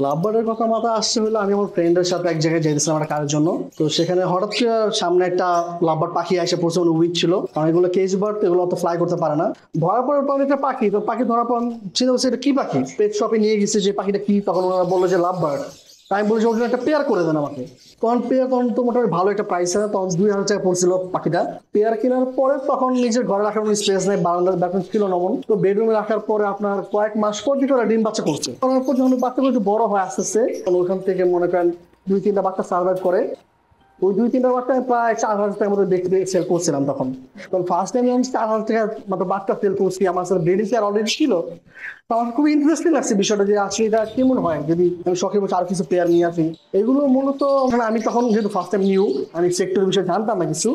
লাভবার্ডের কথা মাথায় আসছে হলো আমি আমার ফ্রেন্ডের সাথে এক জায়গায় যাইতেছিলাম একটা কাজের জন্য। তো সেখানে হঠাৎ করে সামনে একটা লাভবার্ড পাখি এসে পড়ছে, মানে উইক ছিল, কারণ এগুলো কেজ বার্ড, এগুলো অত ফ্লাই করতে পারে না। ধরার পর পর একটা পাখি, তো পাখি ধরার পর চিন্তা করছে এটা কি পাখি, পেট শপে নিয়ে গেছে যে পাখিটা কি, তখন ওরা বললো যে লাভবার্ড। আমি বলছি ওর জন্য একটা পেয়ার করে দেন আমাকে। তখন পেয়ার, তখন তো মোটামুটি ভালো একটা প্রাইস আছে, তখন 2000 টাকা পড়ছিল পাখিটা। পেয়ার কেনার পরে তখন নিজের ঘরে রাখার কোনো স্পেস নেই, বারান্দার ব্যাপার ছিল নমন, তো বেডরুমে রাখার পরে আপনার কয়েক মাস পর দিকে ওরা ডিম বাচ্চা করছে। করার পর যখন বাচ্চাগুলো একটু বড় হয় আস্তে আস্তে, তখন ওইখান থেকে মনে করেন 2-3টা বাচ্চা সার্ভাইভ করে। ওই 2-3টা বাচ্চা আমি প্রায় 4000 টাকার মতো দেখতে সেল করছিলাম তখন। তখন ফার্স্ট টাইম আমি 4000 টাকা মতো বাচ্চা সেল করছি, আমার সাথে ব্রিডিং পেয়ার অলরেডি ছিল। তো আমার খুব ইন্টারেস্টিং লাগছে বিষয়টা, যে আসলে এটা কেমন হয় যদি আমি শখে বসে আর কিছু পেয়ার নিয়ে আসি। এগুলো মূলত মানে আমি তখন যেহেতু ফার্স্ট টাইম নিউ, আমি সেক্টরের বিষয়ে জানতাম না কিছু,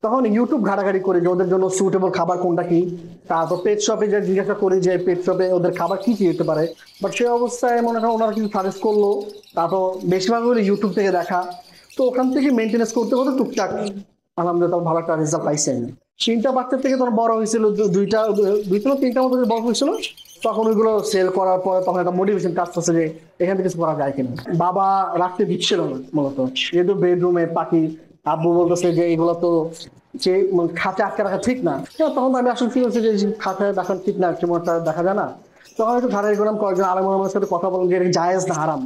তখন ইউটিউব ঘাটাঘাটি করি যে ওদের জন্য সুটেবল খাবার কোনটা কি। তারপর পেট শপে যে জিজ্ঞাসা করি যে পেট শপে ওদের খাবার কি কি হতে পারে। বাট সেই অবস্থায় মনে করেন ওনারা কিছু সাজেস্ট করলো, তারপর বেশিরভাগ হলো ইউটিউব থেকে দেখা। তো ওখান থেকে মেনটেনেন্স করতে করতে টুকটাক আলহামদুলিল্লাহ ভালো একটা রেজাল্ট পাইছি আমি। 3টা বাচ্চা থেকে তখন বড় হয়েছিল, দুইটা 3টা মতো বড় হয়েছিল। তখন ওইগুলো সেল করার পরে তখন একটা মোটিভেশন কাজ করছে যে এখান থেকে কিছু করা যায় কিনা। বাবা রাখতে দিচ্ছিল না মূলত, যেহেতু বেডরুমে পাখি, আব্বু বলতেছে যে এগুলো তো যে খাঁচা আটকে রাখা ঠিক না। তখন তো আমি আসলে ফিল হচ্ছে যে খাঁচায় রাখা ঠিক না, কেমনটা দেখা যায় না। তখন একটু ঘাটাঘাটি করলাম, কয়েকজন আলেম ওলামার সাথে কথা বললাম যে এটা জায়েজ না হারাম।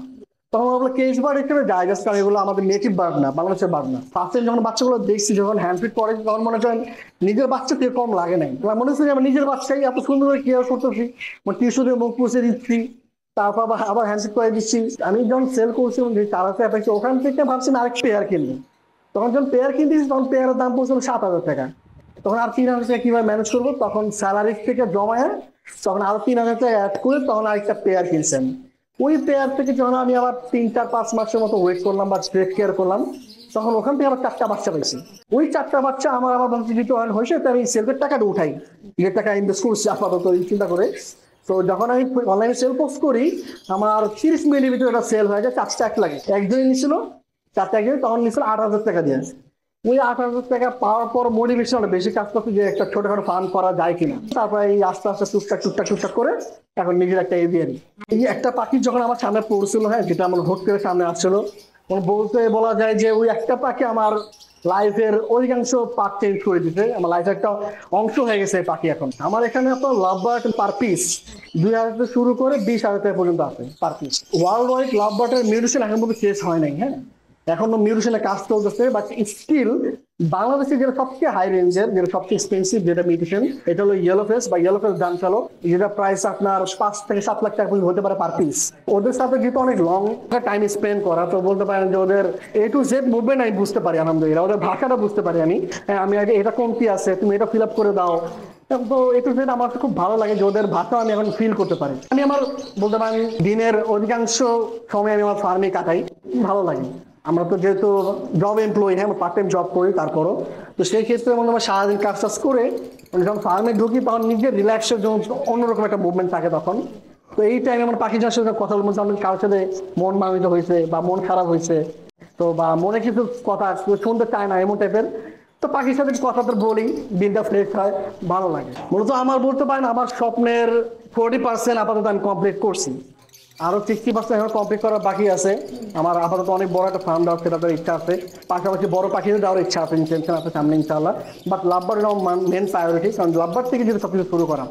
তখন আমরা কেস বার্ড হিসেবে জায়েজ, কারণ এগুলো আমাদের নেটিভ বার্ড না, বাংলাদেশের বার্ড না। ফার্স্ট টাইম যখন বাচ্চাগুলো দেখছি, যখন হ্যান্ডফিট করে, তখন মনে করেন নিজের বাচ্চা থেকে কম লাগে নাই। মনে হচ্ছে যে আমার নিজের বাচ্চাই এত সুন্দর করে কেয়ার করতেছি, টিস্যু দিয়ে মুখ পুষে দিচ্ছি, তারপর আবার হ্যান্ডফিট করে দিচ্ছি। আমি যখন সেল করছি যে 4000 ওখান থেকে ভাবছি না আরেক পেয়ার কিনবো। তখন যখন পেয়ার কিনতেছি তখন পেয়ারের দাম পড়ছিল 7000 টাকা। তখন আর 3000 টাকা কিভাবে ম্যানেজ করবো, তখন স্যালারি থেকে জমায় তখন আরো 3000 টাকা অ্যাড করে তখন আরেকটা পেয়ার কিনছেন। ওই পেয়ার থেকে যখন আমি আবার 3-4-5 মাসের মতো ওয়েট করলাম বা টেক কেয়ার করলাম, তখন ওখান থেকে আবার 4টা বাচ্চা পাইছি। ওই 4টা বাচ্চা আমার আবার ভাবছি যেহেতু হয়েছে, তাই আমি সেলফের টাকাটা উঠাই, নিজের টাকা ইনভেস্ট করছি আপাতত এই চিন্তা করে। তো যখন আমি অনলাইনে সেল পোস্ট করি, আমার 30 মিনিটের ভিতরে এটা সেল হয়ে যায়। 4টা এক লাগে, একজনই নিছিল 4টা, একজন তখন নিছিল 8000 টাকা দিয়ে। ওই 8000 টাকা পাওয়ার পর মোটিভেশন অনেক বেশি কাজ করছে যে একটা ছোটখাটো ফার্ম করা যায় কিনা। তারপরে এই আস্তে আস্তে টুকটাক টুকটাক টুকটাক করে এখন নিজের একটা এভিয়ারি। এই একটা পাখি যখন আমার সামনে পড়ছিল, হ্যাঁ, যেটা আমার হুট করে সামনে আসছিল, বলতে বলা যায় যে ওই একটা পাখি আমার লাইফের অধিকাংশ পার্ট চেঞ্জ করে দিতে, আমার লাইফের একটা অংশ হয়ে গেছে এই পাখি। এখন আমার এখানে আপনার লাভ বার্ড পার পিস 2000 থেকে শুরু করে 20,000 টাকা পর্যন্ত আছে পার পিস। ওয়ার্ল্ড ওয়াইড লাভ বার্ডের মিউটেশন এখন পর্যন্ত শেষ হয় নাই, হ্যাঁ, এখনো মিউটেশনের কাজ চলতেছে। বাট স্টিল বাংলাদেশে যেটা সবচেয়ে হাই রেঞ্জের, যেটা সবচেয়ে এক্সপেন্সিভ যেটা মিউটেশন, এটা হলো ইয়েলো ফেস বা ইয়েলো ফেস ডান ফেলো, যেটা প্রাইস আপনার 5 থেকে 7 লাখ টাকা পর্যন্ত হতে পারে পার পিস। ওদের সাথে যেহেতু অনেক লং টাইম স্পেন্ড করা, তো বলতে পারেন যে ওদের A to Z মুভমেন্ট আমি বুঝতে পারি আলহামদুলিল্লাহ, ওদের ভাষাটা বুঝতে পারি আমি। আমি আগে এটা কমতি আছে, তুমি এটা ফিল আপ করে দাও। তো A to Z আমার খুব ভালো লাগে যে ওদের ভাষা আমি এখন ফিল করতে পারি। আমি আমার বলতে পারেন দিনের অধিকাংশ সময় আমি আমার ফার্মে কাটাই, ভালো লাগে। আমরা তো যেহেতু জব এমপ্লয়ি, হ্যাঁ, পার্ট টাইম জব করি, তারপরও তো সেই ক্ষেত্রে মনে হয় সারাদিন কাজ টাজ করে যখন ফার্মে ঢুকি তখন নিজের রিল্যাক্সের জন্য অন্যরকম একটা মুভমেন্ট থাকে তখন। তো এই টাইমে আমার পাখি চাষের সাথে কথা বলতে আমাদের কারোর সাথে মন মানিত হয়েছে বা মন খারাপ হয়েছে, তো বা মনে কিছু কথা শুনতে চায় না এমন টাইপের, তো পাখির সাথে কথা তো বলি, দিনটা ফ্রেশ হয়, ভালো লাগে। মূলত আমার বলতে পারেন আমার স্বপ্নের 40% আপাতত আমি কমপ্লিট করছি, আরো 60% এখন কমপ্লিট করার বাকি আছে। আমার আপাতত অনেক বড় একটা ফার্ম দেওয়ার সেটা ইচ্ছা আছে, পাশাপাশি বড় পাখিও দেওয়ার ইচ্ছা আছে, ইনটেনশন আছে সামনে ইনশাআল্লাহ। বাট লাভবার্ড মেন প্রায়োরিটি, কারণ লাভবার্ড থেকে যদি সবকিছু শুরু করা।